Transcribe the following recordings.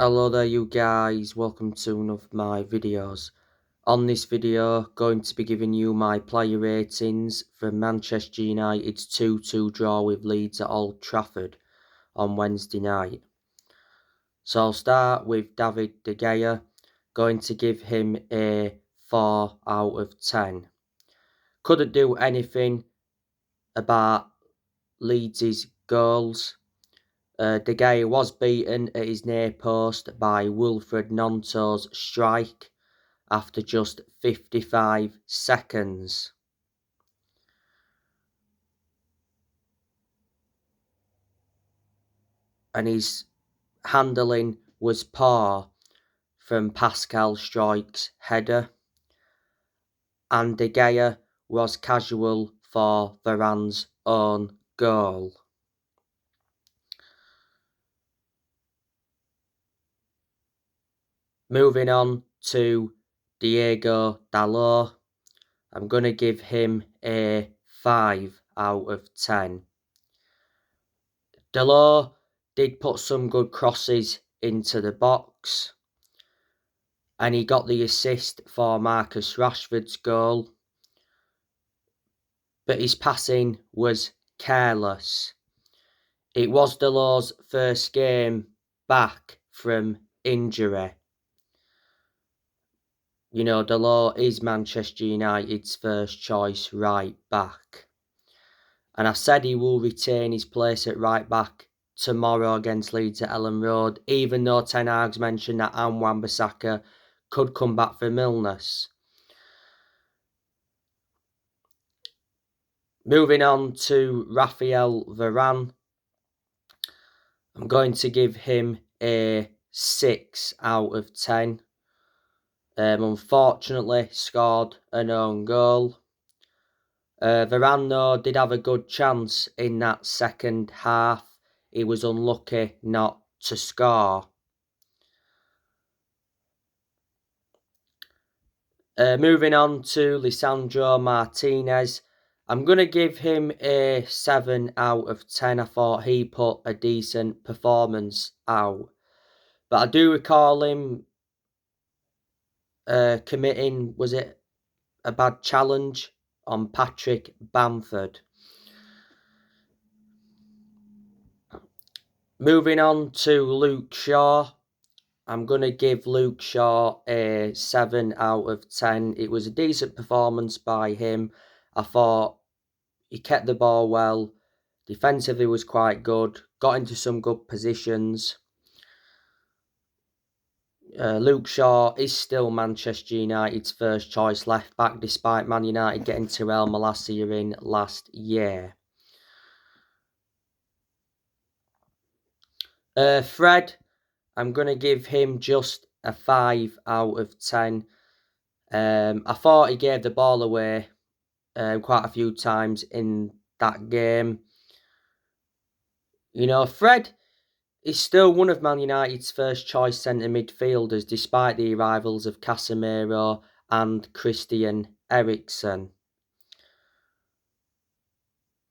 Hello there you guys, welcome to one of my videos. On this video, going to be giving you my player ratings for Manchester United's 2-2 draw with Leeds at Old Trafford on Wednesday night. So I'll start with David De Gea, going to give him a 4 out of 10. Couldn't do anything about Leeds' goals. De Gea was beaten at his near post by Wilfred Gnonto's strike after just 55 seconds. And his handling was poor from Pascal Struijk's header. And De Gea was casual for Varane's own goal. Moving on to Diego Dalot, I'm going to give him a 5 out of 10. Dalot did put some good crosses into the box, and he got the assist for Marcus Rashford's goal, but his passing was careless. It was Dalot's first game back from injury. You know, Dalot is Manchester United's first choice right back. And I said he will retain his place at right back tomorrow against Leeds at Ellen Road, even though Ten Hag's mentioned that Wan-Bissaka could come back from illness. Moving on to Raphael Varane, I'm going to give him a 6 out of 10. Unfortunately, scored an own goal. Varane, though, did have a good chance in that second half. He was unlucky not to score. Moving on to Lisandro Martinez, I'm going to give him a 7 out of 10. I thought he put a decent performance out. But I do recall him committing, was it a bad challenge on Patrick Bamford? Moving on to Luke Shaw, I'm going to give Luke Shaw a 7 out of 10. It was a decent performance by him. I thought he kept the ball well. Defensively was quite good. Got into some good positions. Luke Shaw is still Manchester United's first choice left back, despite Man United getting Tyrell Malacia in last year. Fred, I'm going to give him just a 5 out of 10. I thought he gave the ball away quite a few times in that game. You know, Fred is still one of Man United's first choice centre midfielders, despite the arrivals of Casemiro and Christian Eriksen.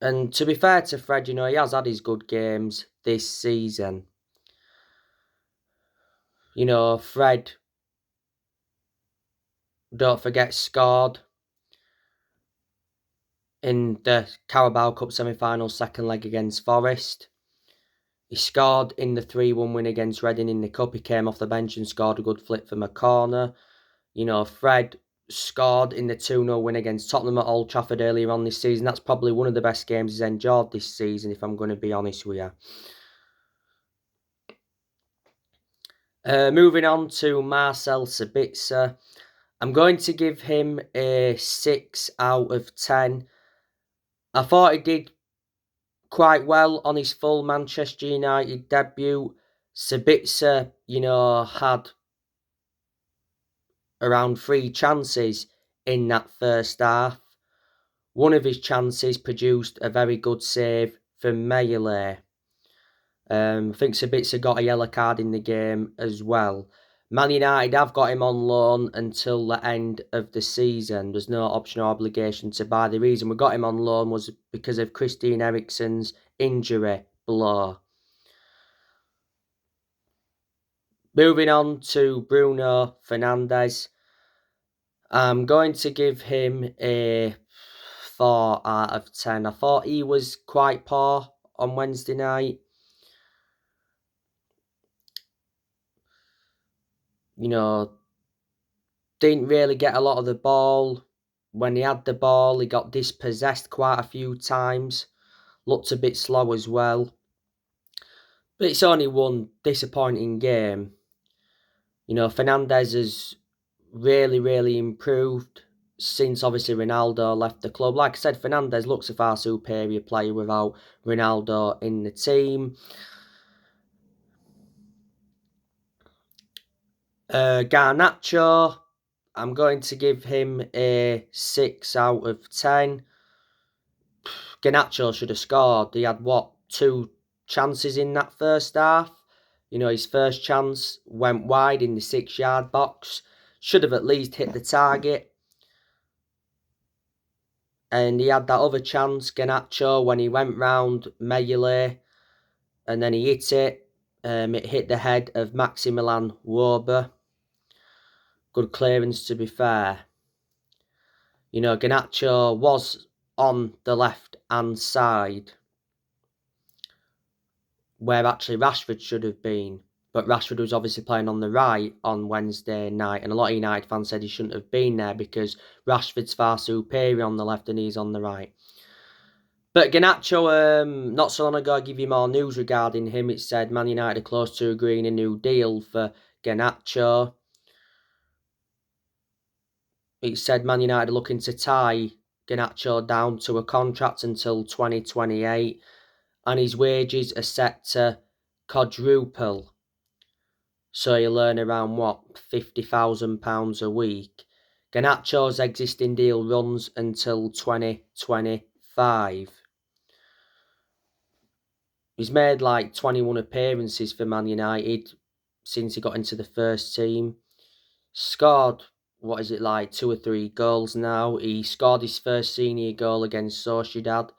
And to be fair to Fred, you know, he has had his good games this season. You know, Fred, don't forget, scored in the Carabao Cup semi-final second leg against Forest. He scored in the 3-1 win against Reading in the Cup. He came off the bench and scored a good flick from a corner. You know, Fred scored in the 2-0 win against Tottenham at Old Trafford earlier on this season. That's probably one of the best games he's enjoyed this season, if I'm going to be honest with you. Moving on to Marcel Sabitzer, I'm going to give him a 6 out of 10. I thought he did quite well on his full Manchester United debut. Sabitzer, you know, had around 3 chances in that first half. One of his chances produced a very good save from Melee. I think Sabitzer got a yellow card in the game as well. Man United have got him on loan until the end of the season. There's no option or obligation to buy. The reason we got him on loan was because of Christian Eriksen's injury blow. Moving on to Bruno Fernandes. I'm going to give him a 4 out of 10. I thought he was quite poor on Wednesday night. You know, didn't really get a lot of the ball. When he had the ball, he got dispossessed quite a few times. Looked a bit slow as well. But it's only one disappointing game. You know, Fernandes has really improved since obviously Ronaldo left the club. Like I said, Fernandes looks a far superior player without Ronaldo in the team. Garnacho, I'm going to give him a 6 out of 10. Garnacho should have scored. He had, 2 chances in that first half? You know, his first chance went wide in the 6-yard box. Should have at least hit the target. And he had that other chance, Garnacho, when he went round melee and then he hit it. It hit the head of Maximilian Wöber. Good clearance, to be fair. You know, Garnacho was on the left-hand side where actually Rashford should have been. But Rashford was obviously playing on the right on Wednesday night, and a lot of United fans said he shouldn't have been there because Rashford's far superior on the left and he's on the right. But Garnacho, not so long ago, I give you more news regarding him. It said Man United are close to agreeing a new deal for Garnacho. It said Man United are looking to tie Garnacho down to a contract until 2028, and his wages are set to quadruple. So he'll earn around, £50,000 a week. Garnacho's existing deal runs until 2025. He's made like 21 appearances for Man United since he got into the first team. Scored, 2 or 3 goals now. He scored his first senior goal against Sociedad.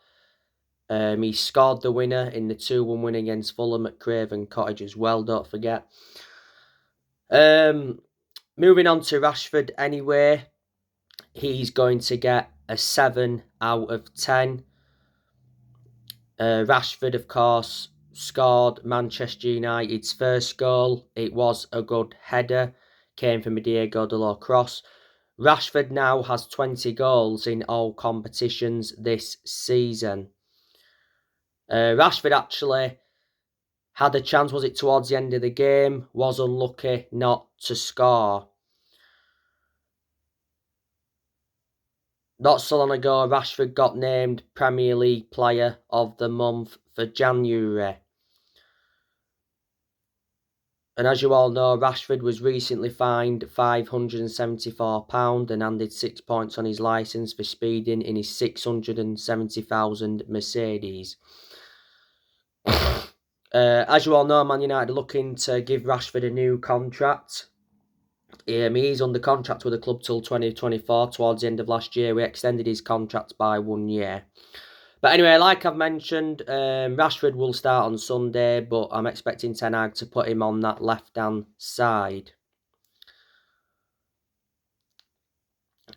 He scored the winner in the 2-1 win against Fulham at Craven Cottage as well, don't forget. Moving on to Rashford anyway. He's going to get a 7 out of 10. Rashford, of course, scored Manchester United's first goal. It was a good header. Came from a Diego Dalot cross. Rashford now has 20 goals in all competitions this season. Rashford actually had a chance, was it towards the end of the game? Was unlucky not to score. Not so long ago, Rashford got named Premier League Player of the Month for January. And as you all know, Rashford was recently fined £574 and handed 6 points on his licence for speeding in his 670,000 Mercedes. As you all know, Man United are looking to give Rashford a new contract. He's under contract with the club till 2024. Towards the end of last year, we extended his contract by 1 year. But anyway, like I've mentioned, Rashford will start on Sunday, but I'm expecting Ten Hag to put him on that left-hand side.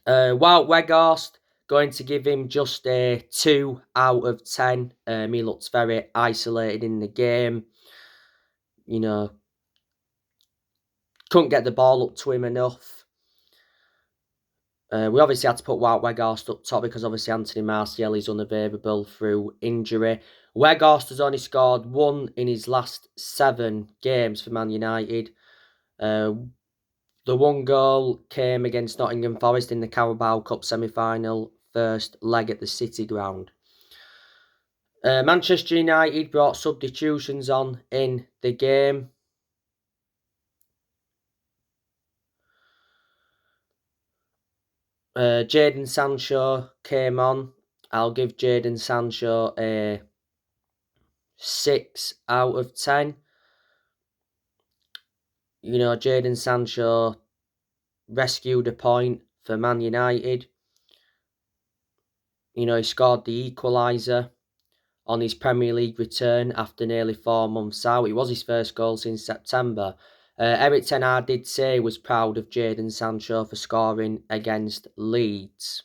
Wout Weghorst, going to give him just a 2 out of 10. He looks very isolated in the game. You know, couldn't get the ball up to him enough. We obviously had to put Wout Weghorst up top because obviously Anthony Martial is unavailable through injury. Weghorst has only scored 1 in his last 7 games for Man United. The 1 goal came against Nottingham Forest in the Carabao Cup semi-final, first leg at the City Ground. Manchester United brought substitutions on in the game. Jadon Sancho came on. I'll give Jadon Sancho a 6 out of 10. You know, Jadon Sancho rescued a point for Man United. You know, he scored the equaliser on his Premier League return after nearly 4 months out. It was his first goal since September. Eric Ten Hag did say he was proud of Jadon Sancho for scoring against Leeds.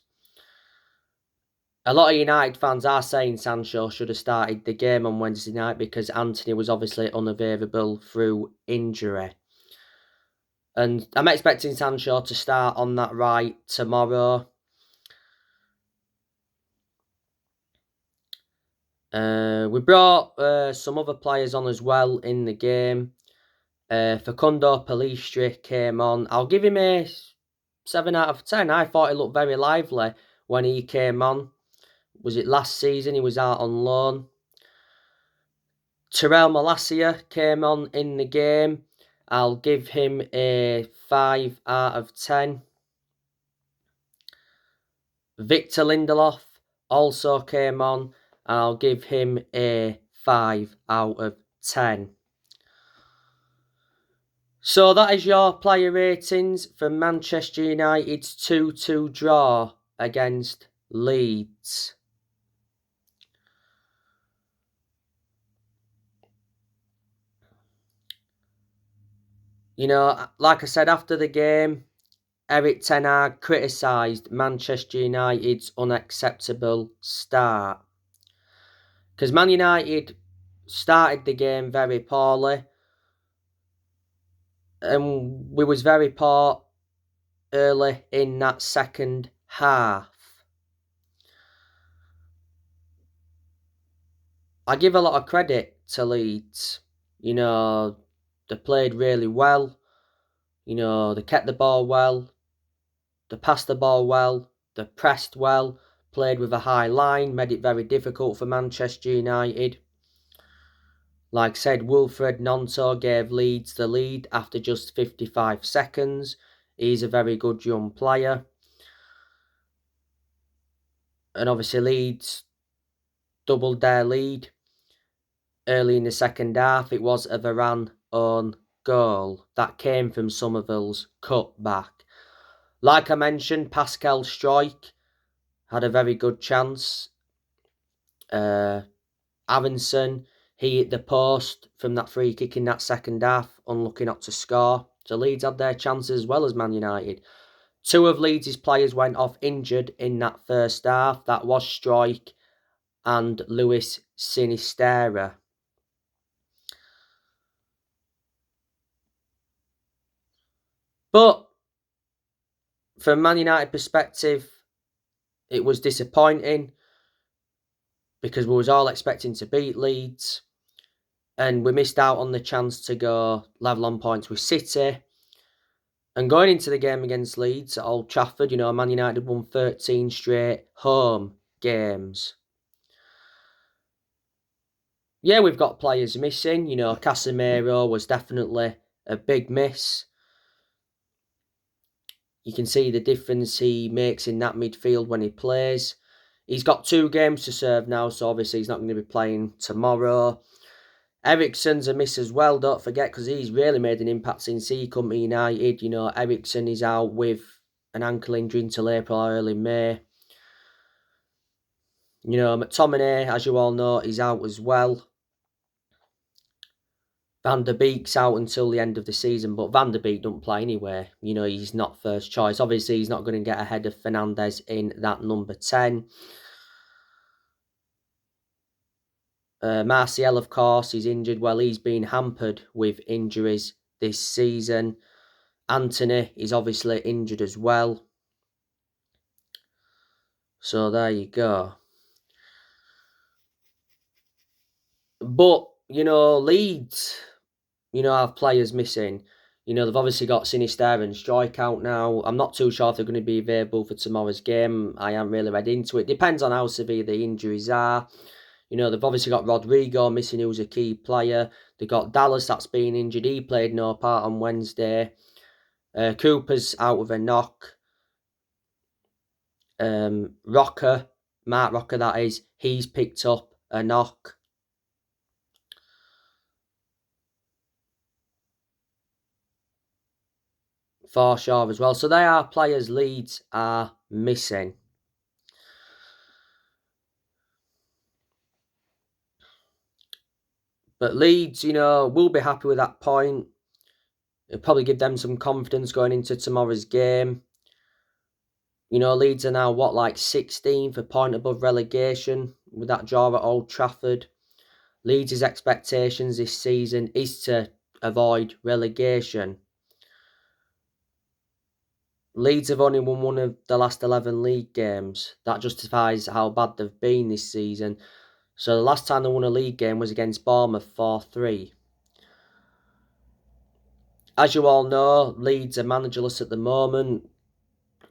A lot of United fans are saying Sancho should have started the game on Wednesday night because Anthony was obviously unavailable through injury. And I'm expecting Sancho to start on that right tomorrow. We brought some other players on as well in the game. Facundo Pellistri came on. I'll give him a 7 out of 10. I thought he looked very lively when he came on. Was it last season? He was out on loan. Terrell Malacia came on in the game. I'll give him a 5 out of 10. Victor Lindelof also came on. I'll give him a 5 out of 10. So that is your player ratings for Manchester United's 2-2 draw against Leeds. You know, like I said after the game, Eric Ten Hag criticised Manchester United's unacceptable start. Because Man United started the game very poorly. And we was very poor early in that second half. I give a lot of credit to Leeds. You know, they played really well. You know, they kept the ball well. They passed the ball well. They pressed well. Played with a high line. Made it very difficult for Manchester United. Like I said, Wilfred Gnonto gave Leeds the lead after just 55 seconds. He's a very good young player. And obviously Leeds doubled their lead. Early in the second half, it was a Varane own goal that came from Somerville's cutback. Like I mentioned, Pascal Struijk had a very good chance. Aronson, he hit the post from that free kick in that second half, unlucky not to score. So Leeds had their chances as well as Man United. Two of Leeds' players went off injured in that first half. That was Struijk and Luis Sinisterra. But from Man United perspective, it was disappointing because we was all expecting to beat Leeds and we missed out on the chance to go level on points with City. And going into the game against Leeds at Old Trafford, you know, Man United won 13 straight home games. Yeah, we've got players missing. You know, Casemiro was definitely a big miss. You can see the difference he makes in that midfield when he plays. He's got 2 games to serve now, so obviously he's not going to be playing tomorrow. Eriksen's a miss as well, don't forget, because he's really made an impact since he come to United. You know, Eriksen is out with an ankle injury until April or early May. You know, McTominay, as you all know, is out as well. Van der Beek's out until the end of the season, but Van der Beek don't play anyway. You know, he's not first choice. Obviously, he's not going to get ahead of Fernandes in that number 10. Martial, of course, is injured. Well, he's been hampered with injuries this season. Anthony is obviously injured as well. So there you go. But, you know, Leeds, you know, have players missing. You know, they've obviously got Sinisterra and Struijk out now. I'm not too sure if they're going to be available for tomorrow's game. I haven't really read into it. Depends on how severe the injuries are. You know, they've obviously got Rodrigo missing, who's a key player. They've got Dallas that's been injured. He played no part on Wednesday. Cooper's out with a knock. Rocker, Mark Rocker that is, he's picked up a knock. For sure as well. So they are players Leeds are missing. But Leeds, you know, will be happy with that point. It'll probably give them some confidence going into tomorrow's game. You know, Leeds are now, like 16th, a point above relegation with that draw at Old Trafford. Leeds' expectations this season is to avoid relegation. Leeds have only won one of the last 11 league games. That justifies how bad they've been this season. So the last time they won a league game was against Bournemouth 4-3. As you all know, Leeds are managerless at the moment.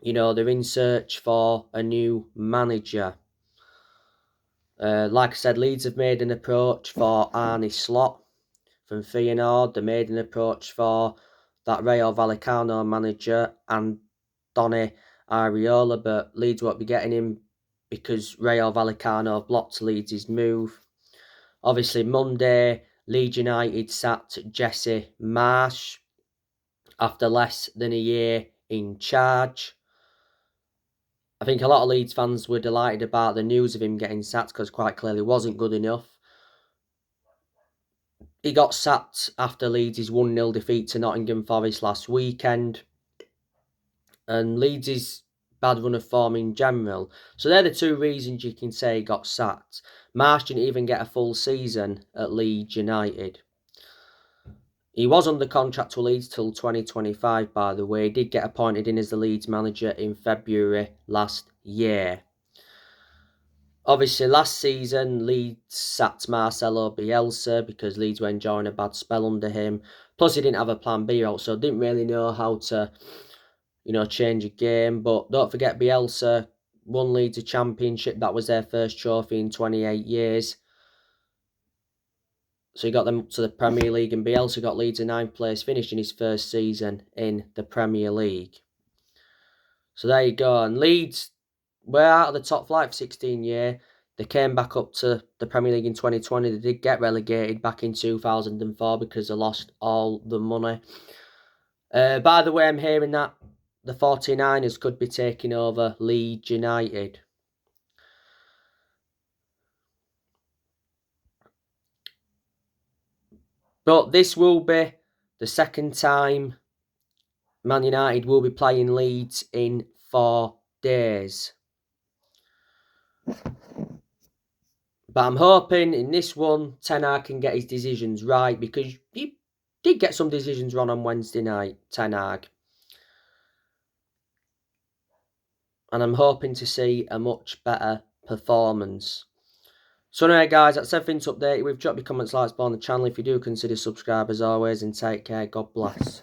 You know, they're in search for a new manager. Like I said, Leeds have made an approach for Arne Slot from Feyenoord. They made an approach for that Rayo Vallecano manager and Donny Ariola, but Leeds won't be getting him because Rayo Vallecano blocked Leeds' move. Obviously, Monday, Leeds United sacked Jesse Marsch after less than a year in charge. I think a lot of Leeds fans were delighted about the news of him getting sacked because quite clearly wasn't good enough. He got sacked after Leeds' 1-0 defeat to Nottingham Forest last weekend. And Leeds' bad run of form in general. So they're the two reasons you can say he got sacked. Marsch didn't even get a full season at Leeds United. He was under contract to Leeds till 2025, by the way. He did get appointed in as the Leeds manager in February last year. Obviously, last season, Leeds sacked Marcelo Bielsa because Leeds were enjoying a bad spell under him. Plus, he didn't have a plan B out, so didn't really know how to, change a game. But don't forget, Bielsa won Leeds a championship. That was their first trophy in 28 years. So he got them to the Premier League, and Bielsa got Leeds a 9th place finish in his first season in the Premier League. So there you go. And Leeds were out of the top flight for 16 years. They came back up to the Premier League in 2020. They did get relegated back in 2004 because they lost all the money. By the way, I'm hearing that the 49ers could be taking over Leeds United. But this will be the second time Man United will be playing Leeds in 4 days. But I'm hoping in this one, Ten Hag can get his decisions right because he did get some decisions wrong on Wednesday night, Ten Hag. And I'm hoping to see a much better performance. So anyway, guys, that's everything to update you with. Drop your comments, likes on the channel if you do consider subscribe as always, and take care. God bless.